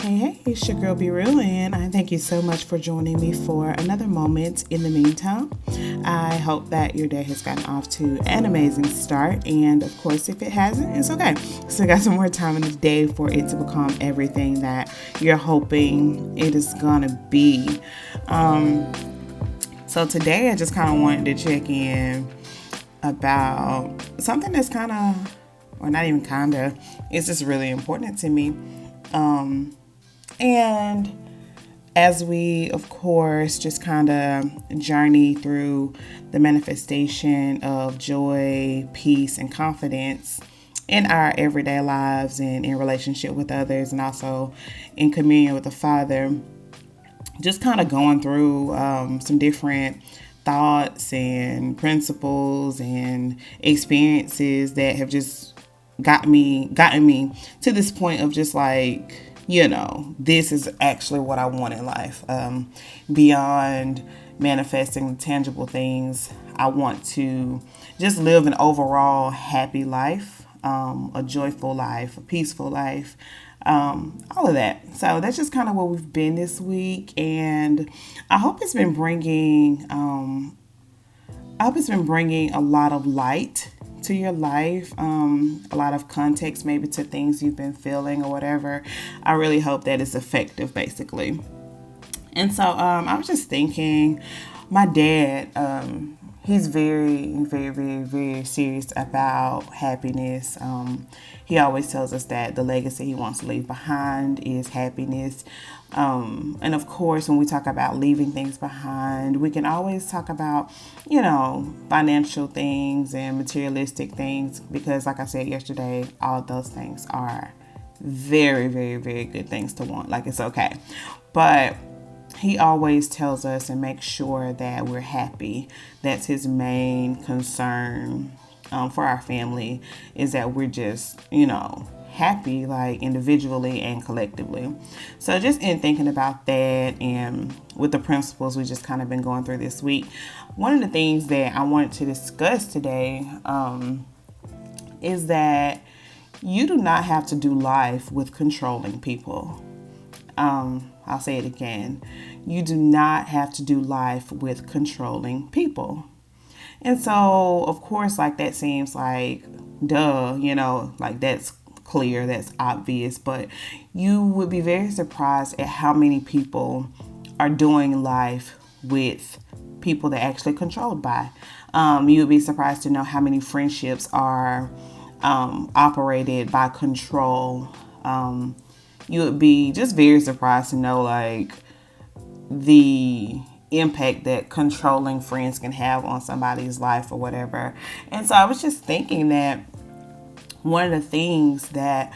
Hey, it's your girl Be Real, and I thank you so much for joining me for another moment. In the meantime, I hope that your day has gotten off to an amazing start, and of course, if it hasn't, it's okay. So, got some more time in the day for it to become everything that you're hoping it is gonna be. So today, I just kind of wanted to check in about something that's kind of, or not even kind of, it's just really important to me. And as we, of course, just kind of journey through the manifestation of joy, peace, and confidence in our everyday lives and in relationship with others, and also in communion with the Father, just kind of going through some different thoughts and principles and experiences that have just gotten me to this point of just like, this is actually what I want in life. Beyond manifesting tangible things, I want to just live an overall happy life, a joyful life, a peaceful life, all of that. So that's just kind of where we've been this week, and I hope it's been bringing a lot of light to your life, a lot of context maybe to things you've been feeling or whatever. I really hope that it's effective, basically. And so I was just thinking, my dad, he's very, very, very, very serious about happiness. He always tells us that the legacy he wants to leave behind is happiness. And of course, when we talk about leaving things behind, we can always talk about, financial things and materialistic things, because like I said yesterday, all of those things are very, very, very good things to want. Like, it's okay. But he always tells us and makes sure that we're happy. That's his main concern for our family, is that we're just, happy, like individually and collectively. So just in thinking about that and with the principles we just kind of been going through this week, one of the things that I wanted to discuss today is that you do not have to do life with controlling people. I'll say it again. You do not have to do life with controlling people. And so, of course, like that seems like, duh, like that's clear, that's obvious, but you would be very surprised at how many people are doing life with people they're actually controlled by. You would be surprised to know how many friendships are operated by control. You would be just very surprised to know, like, the impact that controlling friends can have on somebody's life or whatever. And so I was just thinking that one of the things that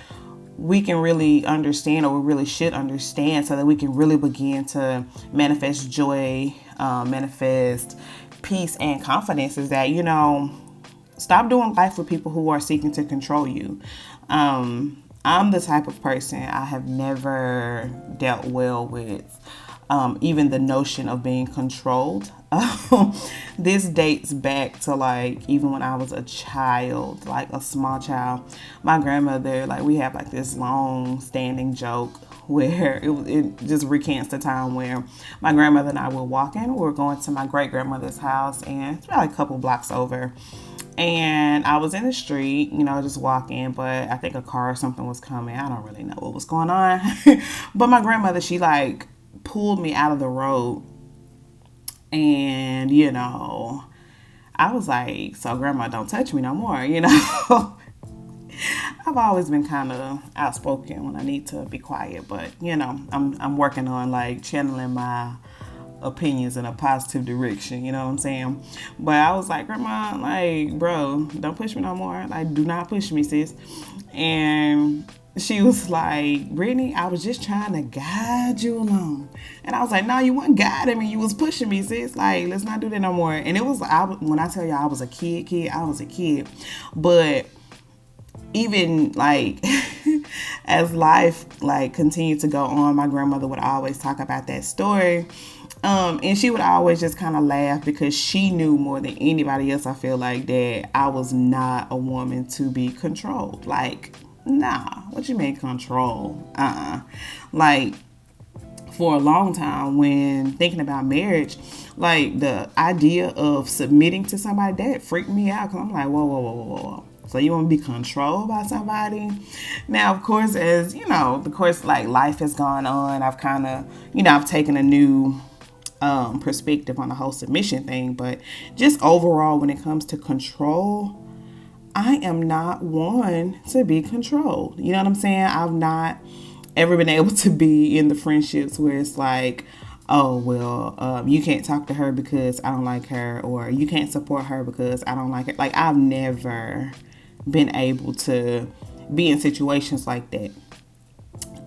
we can really understand, or we really should understand, so that we can really begin to manifest joy, manifest peace and confidence, is that, stop doing life with people who are seeking to control you. I'm the type of person, I have never dealt well with even the notion of being controlled. This dates back to like even when I was a child, like a small child. My grandmother, like, we have like this long standing joke where it just recants the time where my grandmother and I were walking. We were going to my great grandmother's house, and it's probably a couple blocks over. And I was in the street, just walking, but I think a car or something was coming. I don't really know what was going on. But my grandmother, she like pulled me out of the road, and I was like, so grandma, don't touch me no more. I've always been kind of outspoken when I need to be quiet, but I'm working on like channeling my opinions in a positive direction, you know what I'm saying? But I was like, grandma, like, bro, don't push me no more. Like, do not push me, sis. And she was like, Brittney, I was just trying to guide you along. And I was like, no, you weren't guiding me. You was pushing me, sis. Like, let's not do that no more. And it was, when I tell you I was a kid, I was a kid. But even like as life like continued to go on, my grandmother would always talk about that story. And she would always just kind of laugh, because she knew more than anybody else, I feel like, that I was not a woman to be controlled. Like, Nah, what you mean control? Like, for a long time, when thinking about marriage, like the idea of submitting to somebody, that freaked me out, because I'm like, whoa, whoa, whoa, whoa, whoa. So you want to be controlled by somebody? Now, of course, as you know, of course, like life has gone on, I've kind of, I've taken a new perspective on the whole submission thing. But just overall, when it comes to control, I am not one to be controlled. You know what I'm saying? I've not ever been able to be in the friendships where it's like, oh, well, you can't talk to her because I don't like her, or you can't support her because I don't like her. Like, I've never been able to be in situations like that.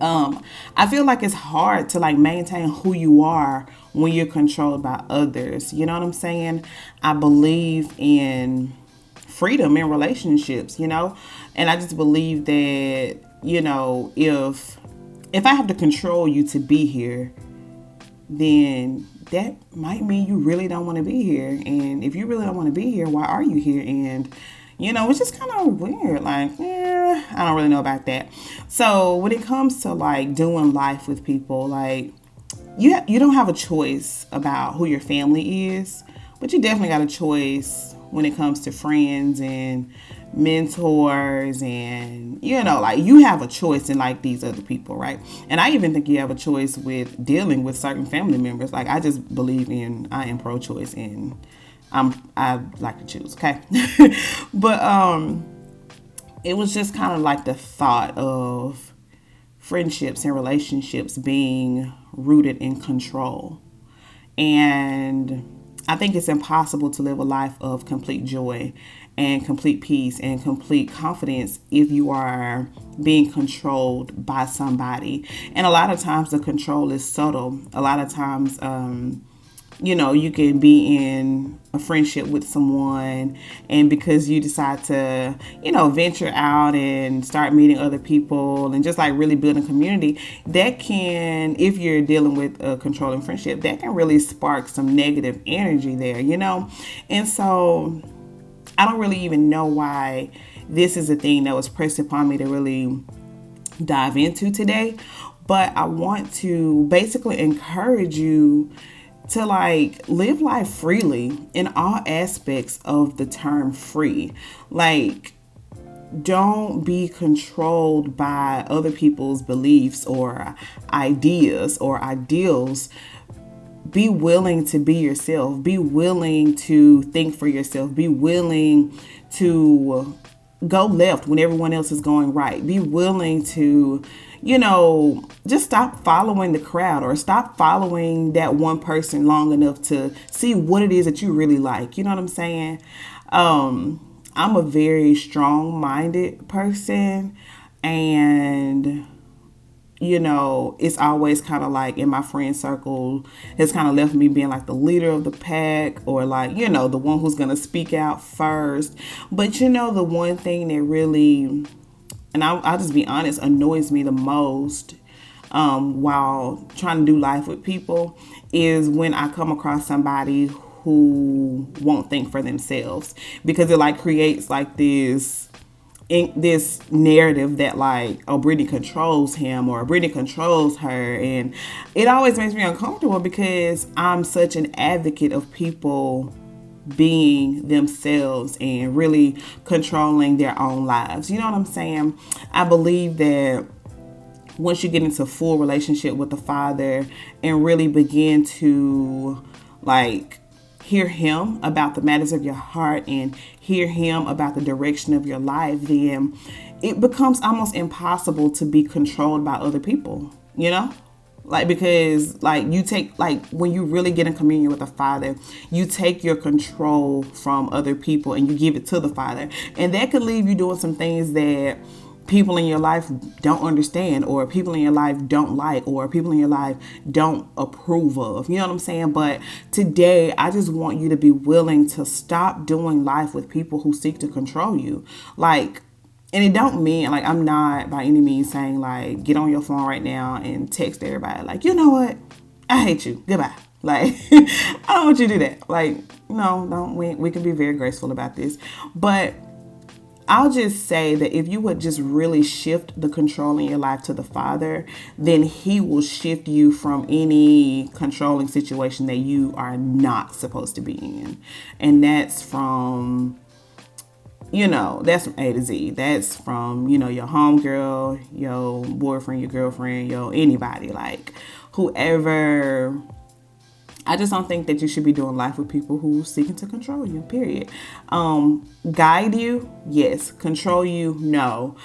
I feel like it's hard to like maintain who you are when you're controlled by others. You know what I'm saying? I believe in freedom in relationships, and I just believe that, if I have to control you to be here, then that might mean you really don't want to be here. And if you really don't want to be here, why are you here? And it's just kind of weird. Like, I don't really know about that. So when it comes to like doing life with people, like you don't have a choice about who your family is, but you definitely got a choice when it comes to friends and mentors, and like you have a choice in like these other people, right? And I even think you have a choice with dealing with certain family members. Like, I just believe I am pro-choice, and I like to choose, okay? But it was just kind of like the thought of friendships and relationships being rooted in control. And I think it's impossible to live a life of complete joy and complete peace and complete confidence if you are being controlled by somebody. And a lot of times the control is subtle. A lot of times, you can be in a friendship with someone, and because you decide to, venture out and start meeting other people and just like really building a community, that can, if you're dealing with a controlling friendship, that can really spark some negative energy there, And so I don't really even know why this is a thing that was pressed upon me to really dive into today. But I want to basically encourage you to like live life freely in all aspects of the term free. Like, don't be controlled by other people's beliefs or ideas or ideals. Be willing to be yourself. Be willing to think for yourself. Be willing to go left when everyone else is going right. Be willing to, just stop following the crowd, or stop following that one person long enough to see what it is that you really like. You know what I'm saying? I'm a very strong-minded person, and it's always kind of like in my friend circle, it's kind of left me being like the leader of the pack, or like, the one who's going to speak out first. But the one thing that really, and I'll just be honest, annoys me the most while trying to do life with people is when I come across somebody who won't think for themselves, because it like creates like this narrative that like, oh, Brittney controls him or Brittney controls her. And it always makes me uncomfortable, because I'm such an advocate of people being themselves and really controlling their own lives. You know what I'm saying? I believe that once you get into full relationship with the Father and really begin to like hear him about the matters of your heart and hear him about the direction of your life, then it becomes almost impossible to be controlled by other people, Like, because like you take, like when you really get in communion with the Father, you take your control from other people and you give it to the Father. And that could leave you doing some things that people in your life don't understand, or people in your life don't like, or people in your life don't approve of. You know what I'm saying? But today, I just want you to be willing to stop doing life with people who seek to control you. Like, and it don't mean, like, I'm not by any means saying, like, get on your phone right now and text everybody. Like, you know what? I hate you. Goodbye. Like, I don't want you to do that. Like, no, don't. We can be very graceful about this. But I'll just say that if you would just really shift the control in your life to the Father, then He will shift you from any controlling situation that you are not supposed to be in. And that's from, that's from A to Z. That's from, your homegirl, your boyfriend, your girlfriend, your anybody, like whoever. I just don't think that you should be doing life with people who seeking to control you, period. Guide you, yes. Control you, no.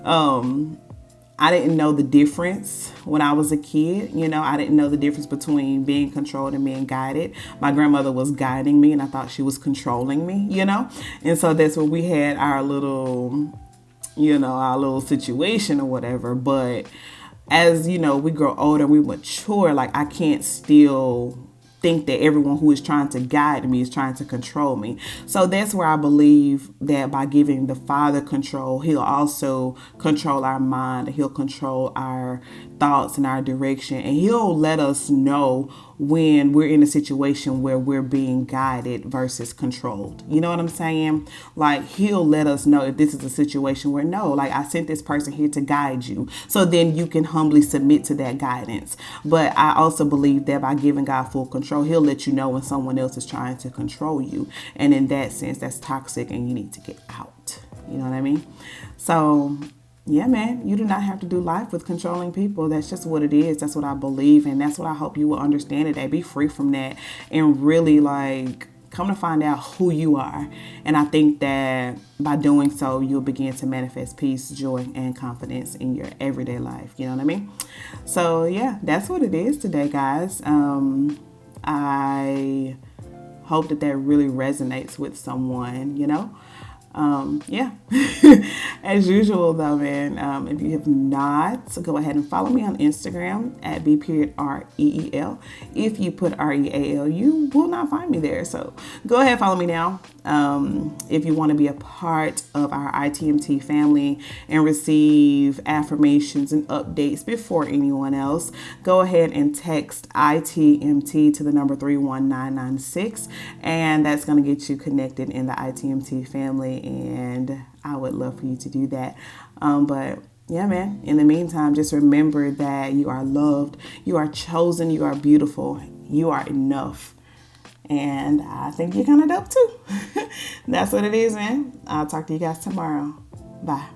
I didn't know the difference when I was a kid. I didn't know the difference between being controlled and being guided. My grandmother was guiding me and I thought she was controlling me, And so that's where we had our little situation or whatever. But as, we grow older, we mature, like I can't still think that everyone who is trying to guide me is trying to control me. So that's where I believe that by giving the Father control, He'll also control our mind. He'll control our thoughts and our direction. And He'll let us know when we're in a situation where we're being guided versus controlled. You know what I'm saying? Like He'll let us know if this is a situation where no, like I sent this person here to guide you. So then you can humbly submit to that guidance. But I also believe that by giving God full control, He'll let you know when someone else is trying to control you. And in that sense, that's toxic and you need to get out. You know what I mean? So yeah, man, you do not have to do life with controlling people. That's just what it is. That's what I believe. And that's what I hope you will understand today. Be free from that and really come to find out who you are. And I think that by doing so, you'll begin to manifest peace, joy, and confidence in your everyday life. You know what I mean? So yeah, that's what it is today, guys. I hope that really resonates with someone, yeah. As usual though, man, if you have not, go ahead and follow me on Instagram at B.REEL. If you put REAL, you will not find me there. So go ahead, follow me now. If you want to be a part of our ITMT family and receive affirmations and updates before anyone else, go ahead and text ITMT to the number 31996, and that's going to get you connected in the ITMT family. And I would love for you to do that. But yeah, man, in the meantime, just remember that you are loved, you are chosen, you are beautiful, you are enough. And I think you're kind of dope too. That's what it is, man. I'll talk to you guys tomorrow. Bye.